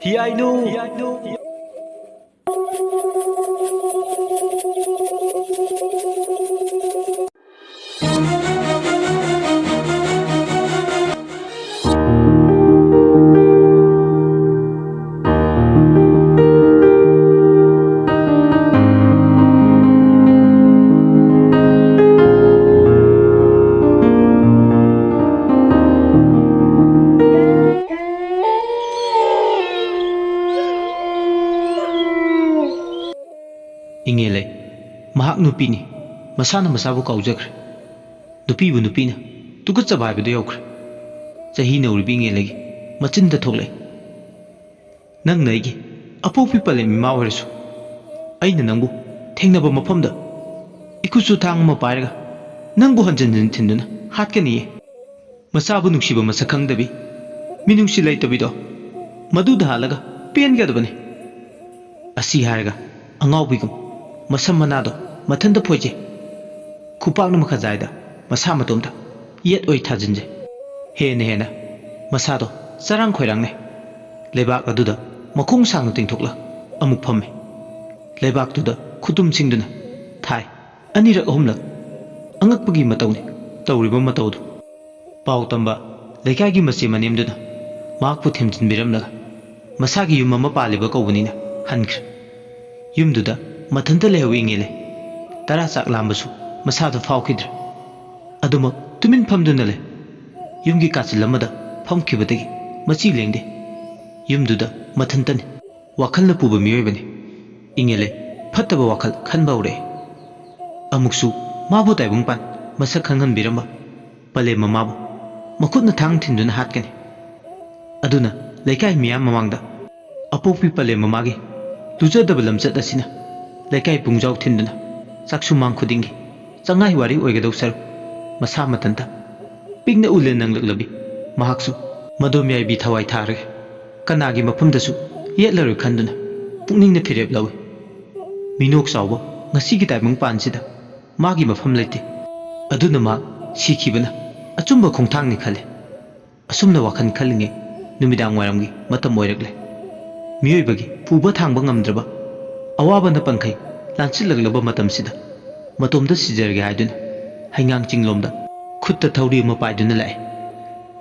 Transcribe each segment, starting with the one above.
Heeyainu. Ingele, mahak nupini, masana masabu kaujakre. Nupibu nupina, tugut sabai bedo yokre. Sahi na uribi ingele, machin da thole. Nang naigi, apo pipale mi mawarisu. Aina nangbu, tengna ba mapamda. Ikusu thang ma pairaga, nangbu hanjan tinduna, hat ka niye. Masabu nuksiba masakang dabi, minungsi lai tabido. Madu dhalaga, pen gadabane. Asi haraga, angau bigum. Masam manado mathanda phoje khupakna makhajaida masa matomda yet oi thajinje hena masado sarang khoirangne lebak aduda makhung sang tingthokla amuk phamme lebak tuda khutum singduna thai anirak ahumlak angakpagi matawni tawriba matawdu pau tamba lekai gi masi manemduna makpu themjin biramlaga masagi yum ama paliba kawbunina hankre yumduda Mathanta lehawi ingele tara sak lambasu masada faukidre aduma tumin phamduna le yumgi kachilamada phamkibadagi machi lengde yumduda mathantani wakhalna puba miyoibani ingele phattaba wakhal khanba ure amuksu mabu taibung pan masak khanghan biramba pale mamabu makhutna thang thinduna hatkani aduna lekai miyam mamangda apopi pale mamagi tujadaba lamchat asina Lekai pungjau tinduna saksu mang khudingi changai wari oigadau saru masa matanta pigna ulen nang laklabi mahaksu madomyai bi thawai tharage kanagi maphamdasu yetlaru khanduna pukningna phirep lawi minok sawbo ngasi gi taimang pansida magi mafam leite aduna ma sikhibana achumba khongthangni khale asumna wakhan khalinge numidang waramgi matam oiragle miyoibagi puba thangba ngamdraba awabana pankai lanchilaglaba matamsida matomda sijarge haiduna haingang chinglomda khutta thauri ma paiduna lai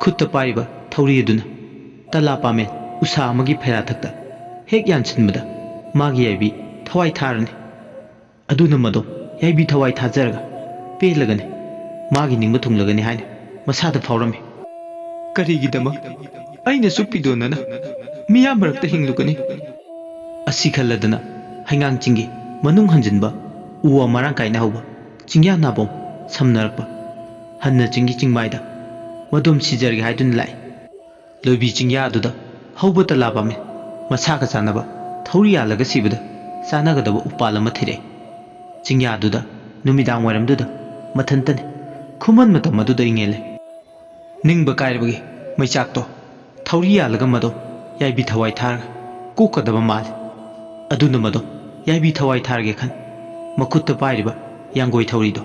khutta paiba thauri aduna tala pamen usa amagi phera thakta hek yanchinbada magi yaibi thawai tharani aduna madom yaibi thawai thajarga pelagane magi ningba thunglagani haina masada phawrami karigidama aina supidonana miya marakta hinglugani asi khalladana Hangang chingi manung hanjinba uwa marang kaina hauba chingya nabom samnarakpa hanna chingi chingmaida madom sijarge haidun lai lobi chingya aduda hauba talabame masaga chanaba thauri alaga sibada chanagadaba upalama thire chingya aduda numidang waramduda mathantane khuman matam aduda ingele ningba kairabagi maichakto thauri alaga mado yaibi thawai tharga kokadaba mal aduna mado yaibi thawai tharge khan makutta pairiba yangoi thaurido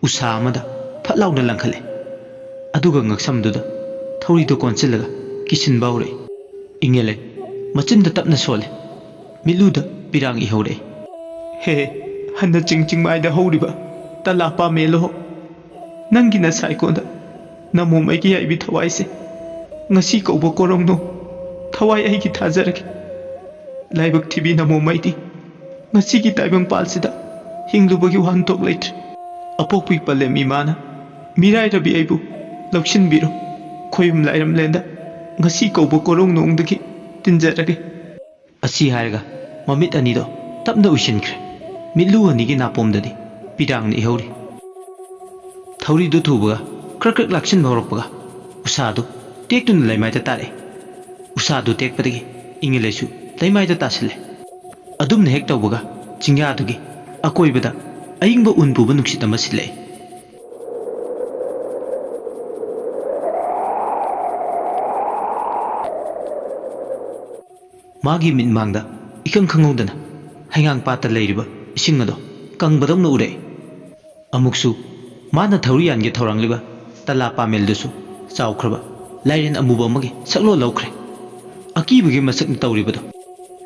usa amada phatlauna langkhale aduga ngaksamduda thaurido konchilaga kishin baure ingele machinda tapna sole miluda pirang ihore he hanna chingching maida horiba tala pa melo nangi na saikonda namo mai gi yaibi thawai se ngasi kauba korongno thawai ai gi thajarage laibak thibi namo mai di ngasi gi taibang palsida hinglubagi wan tok lait apokpi pale mi mana mirai rabi aibu lakshin biro khoyum lairam lenda ngasi kauba korong nongdagi tinjarage asi haiga mamit ani do tapna ushinkre milu ani gi napomdadi pidang ni hori thauri do thuba krak lakshin bawrokpaga usadu tektun laimai ta tare usadu tekpadagi ingelesu laimai ta tasile adumna hek tawbaga chingya adugi akoibada ayingba unpuba nuksitama sile magi min mangda ikang khangudana haingang pata leiriba ising ado kangbadamna ure amuksu mana thauri yange thorangliba tala pamel dusu chawkhraba lairen amuba magi saklo lawkhre ꯑꯀꯤꯕꯒꯤ ꯃꯁꯛꯅ ꯇꯧꯔꯤꯕꯗꯣ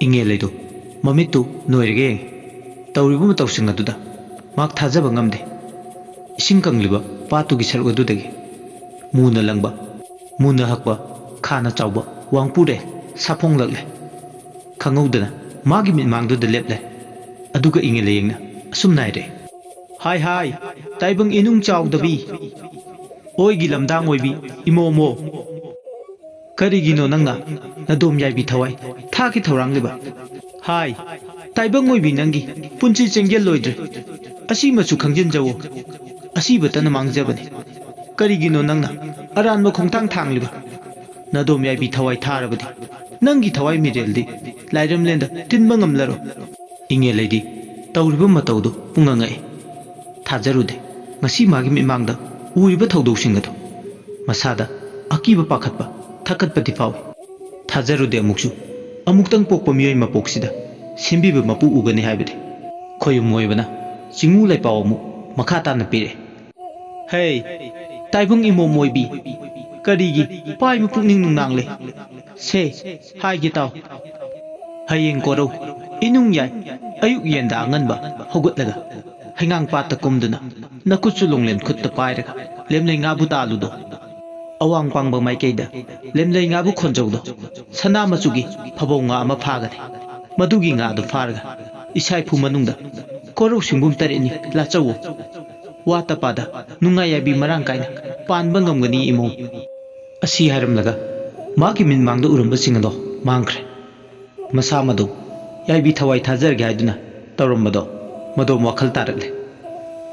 ꯏꯉꯦ ꯂꯩꯗꯣ ꯃꯃꯤꯠꯇꯨ ꯅꯣꯏꯔꯒ ꯌꯦꯡꯉꯤ ꯇꯧꯔꯤꯕ ꯃꯇꯧꯁꯤꯡ ꯑꯗꯨꯗ ꯃꯍꯥꯛ ꯊꯥꯖꯕ ꯉꯝꯗꯦ ꯏꯁꯤꯡ ꯀꯪꯂꯤꯕ ꯄꯥꯠꯇꯨꯒꯤ ꯁꯔꯨꯛ ꯑꯗꯨꯗꯒꯤ ꯃꯨꯅ ꯂꯪꯕ ꯃꯨꯅ ꯍꯛꯄ ꯈꯥꯅ ꯆꯥꯎꯕ ꯋꯥꯡꯄꯨꯔꯦ ꯁꯥꯐꯣꯡꯂꯛꯂꯦ ꯈꯪꯍꯧꯗꯅ ꯃꯥꯒꯤ ꯃꯤꯠꯃꯥꯡꯗꯨꯗ ꯂꯦꯞꯂꯦ ꯑꯗꯨꯒ ꯏꯉꯦ ꯂꯩꯌꯦꯡꯅ ꯑꯁꯨꯝ ꯅꯥꯏꯔꯦ ꯍꯥꯏ ꯍꯥꯏ ꯇꯥꯏꯕꯪ ꯏꯅꯨꯡ ꯆꯥꯎꯗꯕꯤ ꯑꯣꯏꯒꯤ ꯂꯝꯗꯥꯡ ꯑꯣꯏꯕꯤ ꯏꯃꯣꯃꯣ ꯀꯔꯤꯒꯤꯅꯣ ꯅꯪꯅ ꯅꯗꯣꯝ ꯌꯥꯏꯕꯤ ꯊꯋꯥꯏ ꯊꯥꯒꯤ ꯊꯧꯔꯥꯡꯂꯤꯕ ꯍꯥꯏ ꯇꯥꯏꯕꯪ ꯑꯣꯏꯕꯤ ꯅꯪꯒꯤ ꯄꯨꯟꯁꯤ ꯆꯦꯡꯒꯦꯜ ꯂꯣꯏꯗ꯭ꯔꯦ ꯑꯁꯤꯃꯁꯨ ꯈꯪꯖꯤꯟꯖꯋꯣ ꯑꯁꯤꯕꯇꯅ ꯃꯥꯡꯖꯕꯅꯤ ꯀꯔꯤꯒꯤꯅꯣ ꯅꯪꯅ ꯑꯔꯥꯟꯕ ꯈꯣꯡꯊꯥꯡ ꯊꯥꯡꯂꯤꯕ ꯅꯗꯣꯝ ꯌꯥꯏꯕꯤ ꯊꯋꯥꯏ ꯊꯥꯔꯕꯗꯤ ꯅꯪꯒꯤ ꯊꯋꯥꯏ ꯃꯤꯔꯦꯜꯗꯤ ꯂꯥꯏꯔꯝꯂꯦꯟꯗ ꯇꯤꯟꯕ ꯉꯝꯂꯔꯣ ꯏꯉꯦ ꯂꯩꯗꯤ ꯇꯧꯔꯤꯕ ꯃꯇꯧꯗꯨ ꯄꯨꯡꯉꯛꯉꯛꯏ ꯊꯥꯖꯔꯨꯗꯦ ꯉꯁꯤ ꯃꯥꯒꯤ ꯃꯤꯠꯃꯥꯡꯗ ꯎꯔꯤꯕ ꯊꯧꯗꯣꯛꯁꯤꯡ ꯑꯗꯨ ꯃꯁꯥꯗ ꯑꯀꯤꯕ ꯄꯥꯈꯠꯄ ꯊꯛꯀꯠꯄꯗꯤ ꯐꯥꯎꯏ ꯊꯥꯖꯔꯨꯗꯦ ꯑꯃꯨꯛꯇꯪ ꯄꯣꯛꯄ ꯃꯤꯑꯣꯏ ꯃꯄꯣꯛꯁꯤꯗ ꯁꯦꯝꯕꯤꯕ ꯃꯄꯨ ꯎꯒꯅꯤ ꯍꯥꯏꯕꯗꯤ ꯈꯣꯏꯌꯨꯝ ꯑꯣꯏꯕꯅ ꯆꯤꯡꯃꯨ ꯂꯩꯄꯥꯎ ꯑꯃꯨꯛ ꯃꯈꯥ ꯇꯥꯅ ꯄꯤꯔꯛꯑꯦ ꯍꯦ ꯇꯥꯏꯕꯪ ꯏꯃꯣꯝ ꯑꯣꯏꯕꯤ ꯀꯔꯤꯒꯤ ꯄꯥꯏꯕ ꯄꯨꯛꯅꯤꯡ ꯅꯨꯡꯅꯥꯡꯂꯦ ꯁꯦ ꯍꯥꯏꯒꯦ ꯇꯥꯎ ꯍꯌꯦꯡ ꯀꯣꯔꯧ ꯏꯅꯨꯡ ꯌꯥꯏ ꯑꯌꯨꯛ ꯌꯦꯟꯗ ꯑꯉꯟꯕ ꯍꯧꯒꯠꯂꯒ ꯍꯩꯉꯥꯡ ꯄꯥꯠꯇ ꯀꯨꯝꯗꯨꯅ ꯅꯈꯨꯠꯁꯨ ꯂꯣꯡꯂꯦꯟ ꯈꯨꯠꯇ ꯄꯥꯏꯔꯒ ꯂꯦꯝꯂꯩ ꯉꯥꯕꯨ ꯇꯥꯜꯂꯨꯗꯣ ꯑꯋꯥꯡ ꯄꯥꯡꯕ ꯃꯥꯏꯀꯩꯗ ꯂꯦꯝꯂꯩ ꯉꯥꯕꯨ ꯈꯣꯟꯖꯧꯗꯣ ꯁꯅꯥ ꯃꯆꯨꯒꯤ ꯐꯕꯧ ꯉꯥ ꯑꯃ ꯐꯥꯒꯅꯤ ꯃꯗꯨꯒꯤ ꯉꯥꯗꯨ ꯐꯥꯔꯒ ꯏꯁꯥꯏꯐꯨ ꯃꯅꯨꯡꯗ ꯀꯣꯔꯧ ꯁꯤꯡꯕꯨꯝ 8ꯅꯤ ꯂꯥꯆꯧꯋꯣ ꯋꯥꯇ ꯄꯥꯗ ꯅꯨꯡꯉꯥꯏ ꯌꯥꯏꯕꯤ ꯃꯔꯥꯡ ꯀꯥꯏꯅ ꯄꯥꯟꯕ ꯉꯝꯒꯅꯤ ꯏꯃꯣꯝ ꯑꯁꯤ ꯍꯥꯏꯔꯝꯂꯒ ꯃꯥꯒꯤ ꯃꯤꯠꯃꯥꯡꯗ ꯎꯔꯝꯕꯁꯤꯡ ꯑꯗꯣ ꯃꯥꯡꯈ꯭ꯔꯦ ꯃꯁꯥ ꯃꯗꯣ ꯌꯥꯏꯕꯤ ꯊꯋꯥꯏ ꯊꯥꯖꯔꯒꯦ ꯍꯥꯏꯗꯨꯅ ꯇꯧꯔꯝꯕꯗꯣ ꯃꯗꯣꯝ ꯋꯥꯈꯜ ꯇꯥꯔꯛꯂꯦ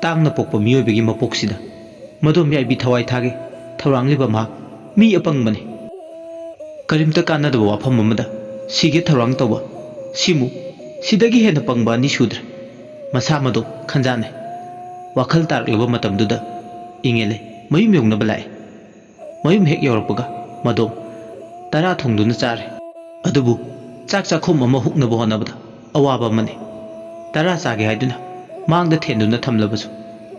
ꯇꯥꯡꯅ ꯄꯣꯛꯄ ꯃꯤꯑꯣꯏꯕꯒꯤ ꯃꯄꯣꯛꯁꯤꯗ ꯃꯗꯣꯝ ꯌꯥꯏꯕꯤ ꯊꯋꯥꯏ ꯊꯥꯒꯦ ꯊꯧꯔꯥꯡꯂꯤꯕ ꯃꯍꯥꯛ ꯃꯤ ꯑꯄꯪꯕꯅꯤ ꯀꯔꯤꯝꯇ ꯀꯥꯟꯅꯗꯕ ꯋꯥꯐꯝ ꯑꯃꯗ ꯁꯤꯒꯦ ꯊꯧꯔꯥꯡ ꯇꯧꯕ ꯁꯤꯃꯨ ꯁꯤꯗꯒꯤ ꯍꯦꯟꯅ ꯄꯪꯕ ꯑꯅꯤ ꯁꯨꯗ꯭ꯔꯦ ꯃꯁꯥ ꯃꯗꯣ ꯈꯟꯖꯥꯟꯅꯩ ꯋꯥꯈꯜ ꯇꯥꯔꯛꯂꯕ ꯃꯇꯝꯗꯨꯗ ꯏꯉꯦꯂꯩ ꯃꯌꯨꯝ ꯌꯧꯅꯕ ꯂꯥꯛꯑꯦ ꯃꯌꯨꯝ ꯍꯦꯛ ꯌꯧꯔꯛꯄꯒ ꯃꯗꯣꯝ ꯇꯔꯥ ꯊꯣꯡꯗꯨꯅ ꯆꯥꯔꯦ ꯑꯗꯨꯕꯨ ꯆꯥꯛ ꯆꯥꯈꯣꯝ ꯑꯃ ꯍꯨꯛꯅꯕ ꯍꯣꯠꯅꯕꯗ ꯑꯋꯥꯕ ꯑꯃꯅꯤ ꯇꯔꯥ ꯆꯥꯒꯦ ꯍꯥꯏꯗꯨꯅ ꯃꯥꯡꯗ ꯊꯦꯟꯗꯨꯅ ꯊꯝꯂꯕꯁꯨ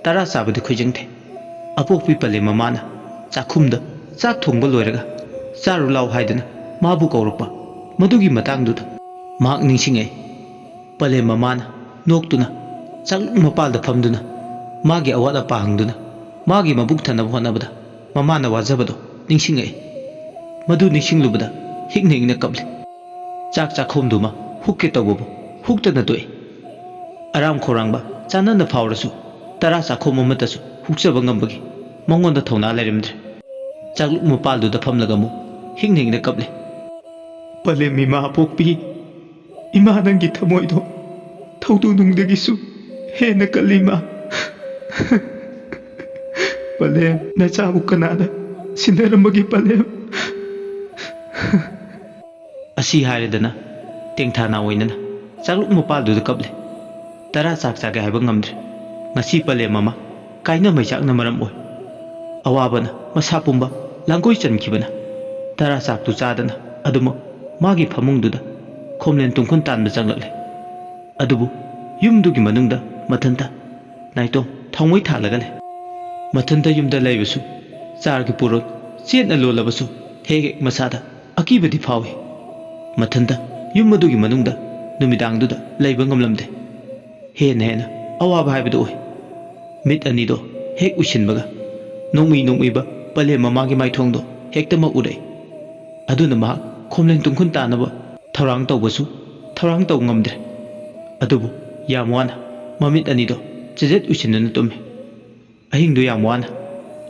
ꯇꯔꯥ ꯆꯥꯕꯗꯤ ꯈꯣꯏꯖꯪꯗꯦ ꯑꯄꯣꯛꯄꯤ ꯄꯂꯦꯝ ꯃꯃꯥꯅ ꯆꯥꯛꯈꯨꯝꯗ ꯆꯥꯛ ꯊꯣꯡꯕ ꯂꯣꯏꯔꯒ ꯆꯥꯔꯨ ꯂꯥꯎ ꯍꯥꯏꯗꯨꯅ ꯃꯥꯕꯨ ꯀꯧꯔꯛꯄ ꯃꯗꯨꯒꯤ ꯃꯇꯥꯡꯗꯨꯗ ꯃꯍꯥꯛ ꯅꯤꯡꯁꯤꯡꯉꯛꯏ ꯄꯂꯦꯝ ꯃꯃꯥꯅ ꯅꯣꯛꯇꯨꯅ ꯆꯥꯛꯂꯨꯛ ꯃꯄꯥꯜꯗ ꯐꯝꯗꯨꯅ ꯃꯥꯒꯤ ꯑꯋꯥꯠ ꯑꯄꯥ ꯍꯪꯗꯨꯅ ꯃꯥꯒꯤ ꯃꯕꯨꯛ ꯊꯟꯅꯕ ꯍꯣꯠꯅꯕꯗ ꯃꯃꯥꯅ ꯋꯥꯖꯕꯗꯣ ꯅꯤꯡꯁꯤꯡꯉꯛꯏ ꯃꯗꯨ ꯅꯤꯡꯁꯤꯡꯂꯨꯕꯗ ꯍꯤꯛꯅ ꯍꯤꯛꯅ ꯀꯞꯂꯤ ꯆꯥꯛ ꯆꯥꯈꯣꯝꯗꯨꯃ ꯍꯨꯛꯀꯦ ꯇꯧꯕꯕꯨ ꯍꯨꯛꯇꯅ ꯇꯣꯛꯏ ꯑꯔꯥꯝ ꯈꯧꯔꯥꯡꯕ ꯆꯥꯟꯅꯅ ꯐꯥꯎꯔꯁꯨ ꯇꯔꯥ ꯆꯥꯈꯣꯝ ꯑꯃꯠꯇꯁꯨ ꯍꯨꯛꯆꯕ ꯉꯝꯕꯒꯤ ꯃꯉꯣꯟꯗ ꯊꯧꯅꯥ ꯂꯩꯔꯝꯗ꯭ꯔꯦ ꯆꯥꯛꯂꯨꯛ ꯃꯄꯥꯜꯗꯨꯗ ꯐꯝꯂꯒ ꯑꯃꯨꯛ ꯍꯤꯡꯅ ꯍꯤꯡꯅ ꯀꯞꯂꯤ ꯄꯂꯦꯝ ꯏꯃꯥ ꯄꯣꯛꯄꯤ ꯏꯃꯥ ꯅꯪꯒꯤ ꯊꯃꯣꯏꯗꯣ ꯊꯧꯗꯨ ꯅꯨꯡꯗꯒꯤꯁꯨ ꯍꯦꯟꯅ ꯀꯜꯂꯤ ꯏꯃꯥ ꯄꯂꯦꯝ ꯅꯆꯥꯕꯨ ꯀꯅꯥꯅ ꯁꯤꯟꯅꯔꯝꯕꯒꯤ ꯄꯂꯦꯝ ꯑꯁꯤ ꯍꯥꯏꯔꯗꯅ ꯇꯦꯡꯊꯥꯅꯥ ꯑꯣꯏꯅꯅ ꯆꯥꯛꯂꯨꯛ ꯃꯄꯥꯜꯗꯨꯗ ꯀꯞꯂꯤ ꯇꯔꯥ ꯆꯥꯛ ꯆꯥꯒꯦ ꯍꯥꯏꯕ ꯉꯝꯗ꯭ꯔꯦ ꯉꯁꯤ ꯄꯂꯦꯝ ꯑꯃ ꯀꯥꯏꯅ ꯃꯩꯆꯥꯛꯅ ꯃꯔꯝ ꯑꯣꯏ ꯑꯋꯥꯕꯅ ꯃꯁꯥ ꯄꯨꯝꯕ ꯂꯥꯡꯒꯣꯏ ꯆꯟꯈꯤꯕꯅ ꯇꯔꯥ ꯆꯥꯛꯇꯨ ꯆꯥꯗꯅ ꯑꯗꯨꯃꯛ ꯃꯥꯒꯤ ꯐꯃꯨꯡꯗꯨꯗ ꯈꯣꯝꯂꯦꯟ ꯇꯨꯝꯈꯨꯟ ꯇꯥꯟꯕ ꯆꯪꯂꯛꯂꯦ ꯑꯗꯨꯕꯨ ꯌꯨꯝꯗꯨꯒꯤ ꯃꯅꯨꯡꯗ ꯃꯊꯟꯇ ꯅꯥꯏꯇꯣꯝ ꯊꯥꯎꯃꯩ ꯊꯥꯜꯂꯒ ꯂꯩ ꯃꯊꯟꯇ ꯌꯨꯝꯗ ꯂꯩꯕꯁꯨ ꯆꯥꯔꯒꯤ ꯄꯣꯔꯣꯠ ꯆꯦꯠꯅ ꯂꯣꯜꯂꯕꯁꯨ ꯍꯦꯛ ꯍꯦꯛ ꯃꯁꯥꯗ ꯑꯀꯤꯕꯗꯤ ꯐꯥꯎꯏ ꯃꯊꯟꯇ ꯌꯨꯝ ꯑꯗꯨꯒꯤ ꯃꯅꯨꯡꯗ ꯅꯨꯃꯤꯗꯥꯡꯗꯨꯗ ꯂꯩꯕ ꯉꯝꯂꯝꯗꯦ ꯍꯦꯟꯅ ꯑꯋꯥꯕ ꯍꯥꯏꯕꯗꯨ ꯑꯣꯏ ꯃꯤꯠ ꯑꯅꯤꯗꯣ ꯍꯦꯛ ꯎꯏꯁꯤꯟꯕꯒ ꯅꯣꯡꯃꯩꯕ ꯄꯂꯦꯝ ꯃꯃꯥꯒꯤ ꯃꯥꯏꯊꯣꯡꯗꯣ ꯍꯦꯛꯇꯃꯛ ꯎꯔꯛꯏ ꯑꯗꯨꯅ ꯃꯍꯥꯛ ꯈꯣꯝꯂꯦꯟ ꯇꯨꯝꯈꯨꯟ ꯇꯥꯅꯕ ꯊꯧꯔꯥꯡ ꯇꯧꯕꯁꯨ ꯊꯧꯔꯥꯡ ꯇꯧ ꯉꯝꯗ꯭ꯔꯦ ꯑꯗꯨꯕꯨ ꯌꯥꯝ ꯋꯥꯅ ꯃꯃꯤꯠ ꯑꯅꯤꯗꯣ ꯆꯦꯖꯦꯠ ꯎꯏꯁꯤꯟꯗꯨꯅ ꯇꯨꯝꯃꯤ ꯑꯍꯤꯡꯗꯨ ꯌꯥꯝ ꯋꯥꯅ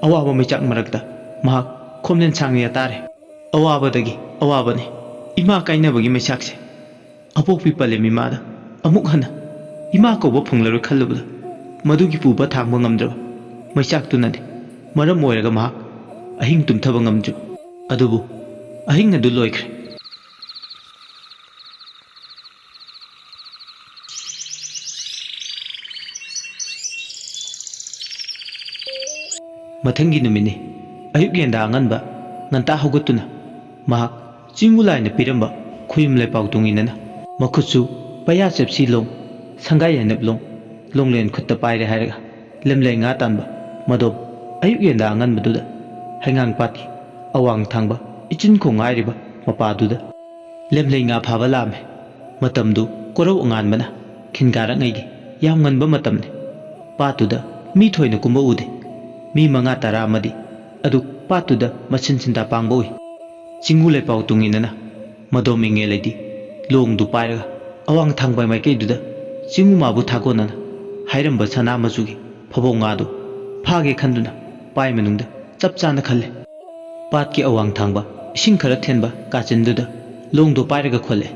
ꯑꯋꯥꯕ ꯃꯩꯆꯥꯛ ꯃꯔꯛꯇ ꯃꯍꯥꯛ ꯈꯣꯝꯂꯦꯟ ꯁꯥꯡꯅ ꯇꯥꯔꯦ ꯑꯋꯥꯕꯗꯒꯤ ꯑꯋꯥꯕꯅꯤ ꯏꯃꯥ ꯀꯥꯏꯅꯕꯒꯤ ꯃꯩꯆꯥꯛꯁꯦ ꯑꯄꯣꯛꯄꯤ ꯄꯂꯦꯝ ꯏꯃꯥꯗ ꯑꯃꯨꯛ ꯍꯟꯅ ꯏꯃꯥ ꯀꯧꯕ ꯐꯪꯂꯔꯣꯏ ꯈꯜꯂꯨꯕꯗ ꯃꯗꯨꯒꯤ ꯄꯨꯕ ꯊꯥꯡꯕ ꯉꯝꯗ꯭ꯔꯕ ꯃꯩꯆꯥꯛꯇꯨꯅꯗꯤ ꯃꯔꯝ ꯑꯣꯏꯔꯒ ꯃꯍꯥꯛ ꯑꯍꯤꯡ ꯇꯨꯝꯊꯕ ꯉꯝꯗ꯭ꯔꯤꯕ ꯑꯗꯨꯕꯨ ꯑꯍꯤꯡ ꯑꯗꯨ ꯂꯣꯏꯈ꯭ꯔꯦ ꯃꯊꯪꯒꯤ ꯅꯨꯃꯤꯠꯅꯤ ꯑꯌꯨꯛ ꯌꯦꯟꯗ ꯑꯉꯟꯕ ꯉꯟꯇꯥ ꯍꯧꯒꯠꯇꯨꯅ ꯃꯍꯥꯛ ꯆꯤꯡꯃꯨ ꯂꯥꯏꯅ ꯄꯤꯔꯝꯕ ꯈꯨꯌꯨꯝ ꯂꯩꯄꯥꯎ ꯇꯨꯡꯏꯟꯅꯅ ꯃꯈꯨꯠꯁꯨ ꯄꯩꯌꯥ ꯆꯦꯞꯁꯤ ꯂꯣꯡ ꯁꯪꯒꯥꯏ ꯌꯥꯏꯅꯞ ꯂꯣꯡ ꯂꯣꯡꯂꯦꯟ ꯈꯨꯠꯇ ꯄꯥꯏꯔꯦ ꯍꯥꯏꯔꯒ ꯂꯦꯝꯂꯩ ꯉꯥ ꯇꯥꯟꯕ ꯃꯗꯣꯝ ꯑꯌꯨꯛ ꯌꯦꯟꯗ ꯑꯉꯟꯕꯗꯨꯗ ꯍꯩꯉꯥꯡ ꯄꯥꯠꯀꯤ ꯑꯋꯥꯡ ꯊꯪꯕ ꯏꯆꯤꯟ ꯈꯣꯡ ꯉꯥꯏꯔꯤꯕ ꯃꯄꯥꯗꯨꯗ lemlei nga phaba lame matamdu korau anganbana khingarangaygi yam nganba matamne patuda mi thoina kumba ude mi manga tara amadi adu patuda machin chinta pangba ui chingu lepau tunginana madom inge ledi long du pairaga awang thangbai maikei duda chingu mabu thagonana hairamba sana machugi phabo nga du phage khanduna pai manungda chap chana khalle pat ki awang thangba ising khara thenba kachinduda long du pairaga khole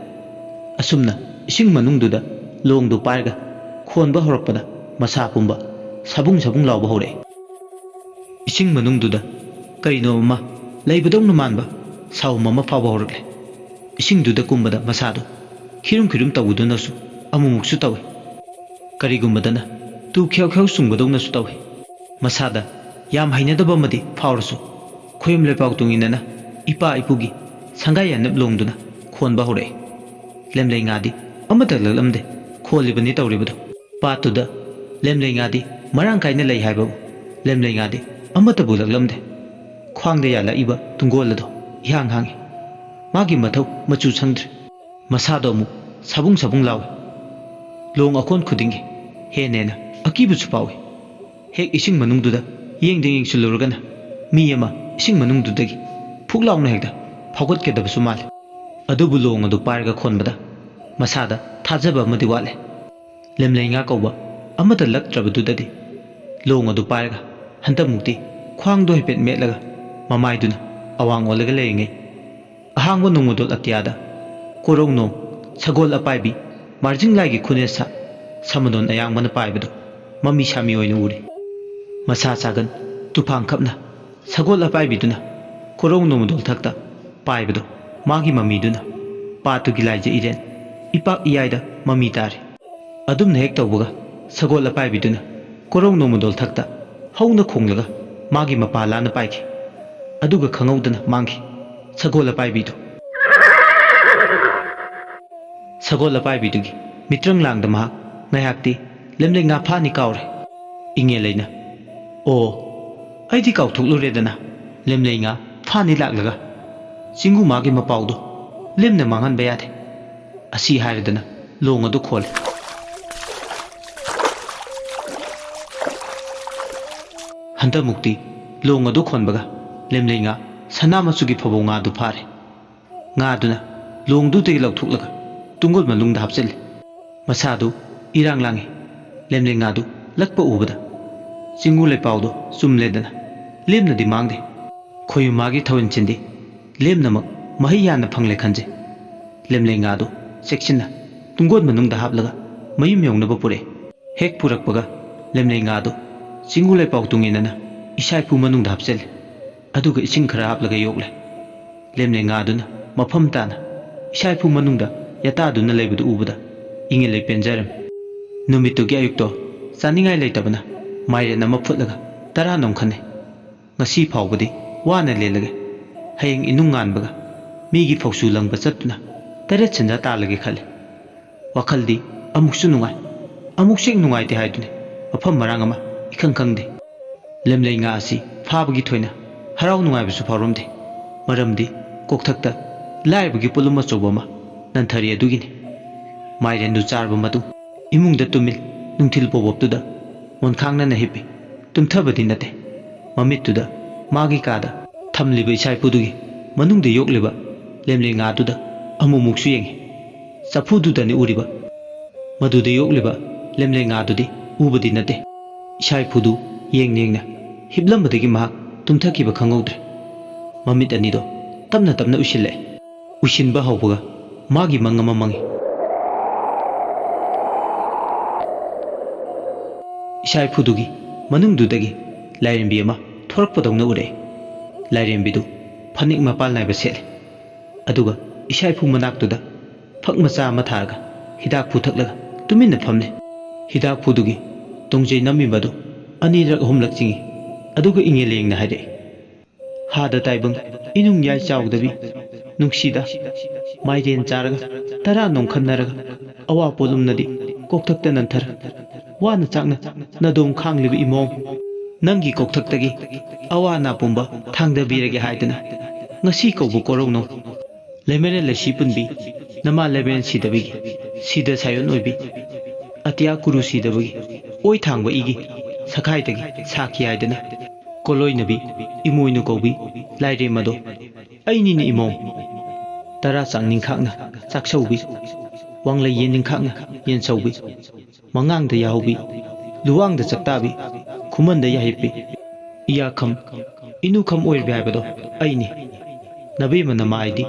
asumna ising manungduda long du pairaga khonba horakpada masa pumba sabung sabung lawba hore ising manungduda kaino ma leibadong manba saw mama phaba horakle ising duda kumbada masado khirum khirum tawuduna su amumuk su tawe karigumbadana tu khyau khyau sungbadong na su tawe masada yam hainadaba madi phawrsu khoyum lepau tunginana ipa ipugi sangai yanap longduna khonba hore lemlei ngadi amata lalamde kholibani tawribadu patuda lemlei ngadi marang kaina lei haiba lemlei ngadi amata bulaklamde khwangde yala iba tungolado ihang hangi magi mathau machu sangdre masado mu sabung sabung lawe long akon khudingi he nena akibu chupawe hek ising manungduda yengding yengsulurgana mi ama ising manungdudagi phuklauna hekda phagot kedabasu male adubu long adu parga khonbada masada thajaba amadi wale lemlei nga kauba amata laktrabadudadi long adu parga hanta mukti khwangdo hepet metlaga mamaiduna awang olaga leinge ahangwa nungudol atyada korong nom sagol apaibi marjing laigi khunesa samadon ayang mana paibado mami sami oina uri masa sagan tupang khapna sagol apaibi duna korong nomudol thakta paibado magi mami duna patu gilaije iren ipak iyaida mami tari adum hek tawbuga sagol apaibi duna korong nomudol thakta hauna khonglaga magi mapalana paiki aduga khangawdana mangi sagola paibidu sagola paibidugi mitrang langda ma ngayakti lemlei nga phani kawre inge leina o aidi kawthukluredana lemlei nga phani laklaga singu magi mapawdo lemna mangan bayade asi hairedana long adu khole handa mukti long adu khonbaga lemlei nga sana machugi phabo nga du phare nga duna long du te lauthuk tungol malung da hapsel masadu irang langi lemlei nga du lakpa ubada singu le pawdo sumle dana lemna di mangde khoyu magi thawin chindi lemna mak mahi yana phangle khanje lemlei nga du sectionna tungol manung da haplaga mayum yongna ba pure hek purakpaga lemlei nga du singu le paw tungina isai pu manung da hapsel aduga ising khara haplaga yokle lemlei nga duna mafam tana isai pu manung da yata duna leibadu ubada inge le penjaram numitu gi ayukto saningai leitabana maire nama phutlaga tara nongkhane ngasi phawbadi wana lelaga hayeng inung nganbaga migi phawsu langba chatna tare chinja talage khale wakhaldi amuksu nungai amuksing nungai te haidune mafam marang ama ikhang khangde lemlei nga asi phabagi thoina harau nungai bisu phawrumde maramdi kokthakta laibagi puluma chobama nanthari adugini mairen du charba matu imungda tumil nungthil poboptuda monkhangna na hipi tumthabadi nate mamittuda magi kada thamliba isai pudugi manungde yokliba lemlei nga tuda amumuksu yengi safududa ni uriba madude yokliba lemlei nga dudi ubadi nate isai pudu yengnengna hiblambadagi mahak tumthakiba khangawdre mamit anido tamna tamna usille ushinba hawbaga magi mangama mangi isai pudugi manungdudagi lairembi ama thorakpadongna ure lairembidu phanik mapal naiba sele aduga isai pu manaktuda phak macha ama tharga hidak puthaklaga tuminna phamne hidak pudugi tongjei namibadu anirak humlak chingi aduga inge lengna haide hada taibang inung yai chawdabi nungsida maiden charaga tara nongkhannaraga awa polumnadi kokthakta nanthar wana chakna nadom khanglibi imong nangi kokthaktage awa na pumba thangda birage haidana ngasi kobu korongno Lemere leshi punbi nama leben sidabigi sida sayon oibi atia kuru sidabigi oi thangba igi sakai tagi sakhi aidana koloi nabi imoinu kobi laire mado aini ni imong tara sang ningkhakna chaksaubi wanglai yen ningkhakna yen saubi mangang da yahubi luwang da chaktabi khuman da yahipi iya kham inu kham oir bi haibado aini nabi mana maidi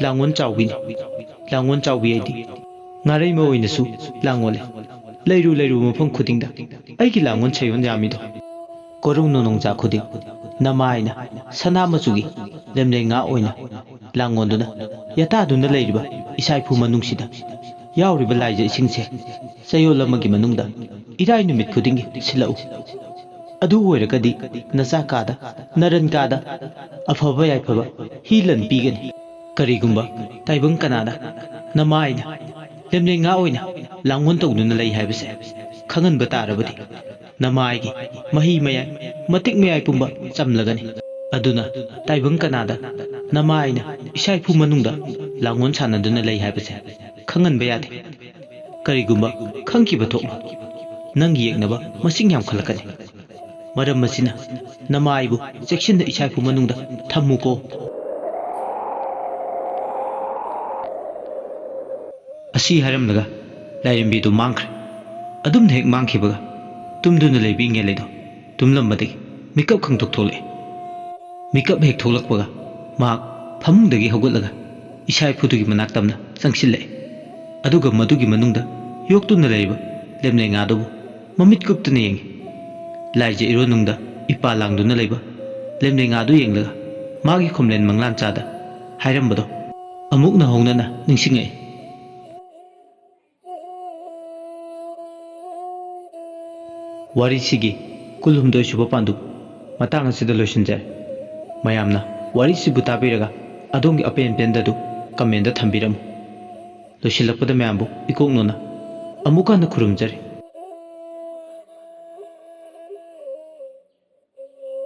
langon chawbi aidi ngarai ma oina su langole leiru mafam khudingda aigi langon chayon yamido korung nonong ja khuding namaina sana machugi lemle nga oina langonduna yata duna leiriba isai phu manungsida yauriba laija isingse sayol amagi manungda irai numit khudingi silau adu oiragadi nacha kada naran kada afaba yaifaba hilan pigani karigumba taibang kanada namaina lemle nga oina langon tawduna lei haibase khangan batarabadi namaigi mahi mayai matik mayai pumba chamlagani aduna taibang kanada namaina isai phu manungda langon sanaduna lei haibase khangan bayade karigumba khangkiba thokna nang yegnaba masing yam khalakani maram masina namaibu section da isai phu manungda thammuko asi haram laga lairimbi du mangkhre adum hek mangkhibaga tumduna leibi ngeledo tumlambadi mikap khangtok thole mikap hek tholakbaga mak phamungdagi hogotlaga isai phudugi manak tamna changsille aduga madugi manungda yoktuna leiba lemle ngadobu mamit kuptuna yengi laije ironungda ipa langduna leiba lemle ngadu yenglaga magi khomlen manglan chada hairambado amukna hongnana ningsingai wari sigi kulhumdoi suba pandu matang asida loishinjare mayamna wari sibu tabiraga adongi apen pendadu kamenda thambiramu loishilakpada mayambu ikoknona amukana khurumjare